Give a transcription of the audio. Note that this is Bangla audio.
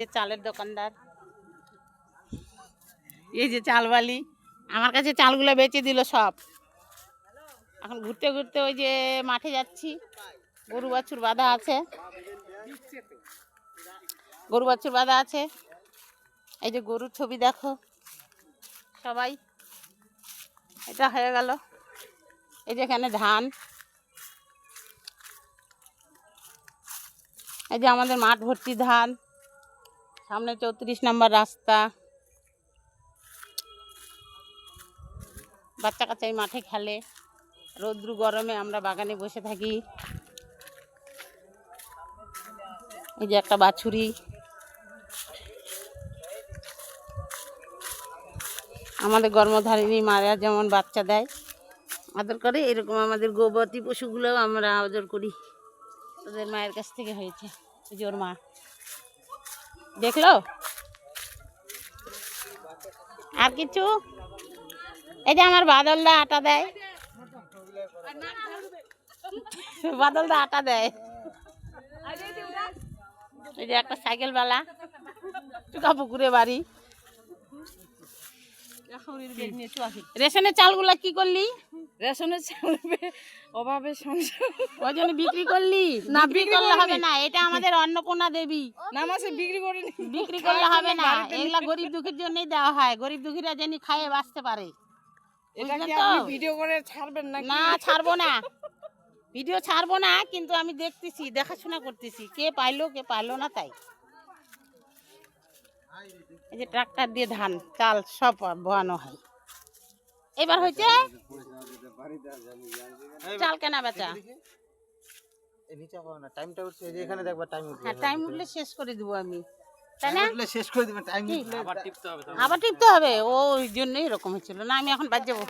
চালের দোকানদার, এই যে চালবালি আমার কাছে চালগুলো বেচে দিল সব। এখন ঘুরতে ঘুরতে ওই যে মাঠে যাচ্ছি, গরু বাছুর বাঁধা আছে, গরু বাছুর বাঁধা আছে। এই যে গরুর ছবি দেখো সবাই। এটা হয়ে গেল, এই যে এখানে ধান, এই যে আমাদের মাঠ ভর্তি ধান, সামনে 34 নম্বর রাস্তা। বাচ্চা কাচ্চা এই মাঠে খেলে, রৌদ্র গরমে আমরা বাগানে বসে থাকি। এই যে একটা বাছুরি, আমাদের গর্ভধারিণী মারা যেমন বাচ্চা দেয় আদর করে, এরকম আমাদের গোবর্তী পশুগুলোও আমরা আদর করি, ওদের মায়ের কাছ থেকে হয়েছে। এই যে ওর মা, দেখলো? আর কিছু? এই যে আমার বাদলদা আটা দেয়, বাদলদা আটা দেয়। এই যে একটা সাইকেলওয়ালা, চুকাপুকুরে বাড়ি। রেশনের চালগুলা কি করলি? রেশনের চাল অভাবে সংসার, ওই জন্য বিক্রি করলি? না, বিক্রি করলে হবে না, এটা আমাদের অন্নপূর্ণা দেবী। না মাসে বিক্রি করে বিক্রি করলে হবে না, এগুলা গরিব দুঃখীর জন্যই দেওয়া হয়, গরিব দুঃখীরা যেন খাইয়ে বাঁচতে পারে। এটা কি আপনি ভিডিও করে ছাড়বেন না? না, ছাড়বো না, ভিডিও ছাড়বো না, কিন্তু আমি দেখতেছি, দেখাশোনা করতেছি, কে পাইলো কে পাইলো না। তাই এই যে ট্রাক্টর দিয়ে ধান চাল সব বোয়ানো হয়। এবার হয়েছে চাল কেনা বেচা। হ্যাঁ, টাইম উঠলে শেষ করে দিব আমি, তাই না? শেষ করে দিবেন, টাইম আবার টিপতে হবে, ওই জন্যই এরকম হচ্ছিল না। আমি এখন বাদ যাবো।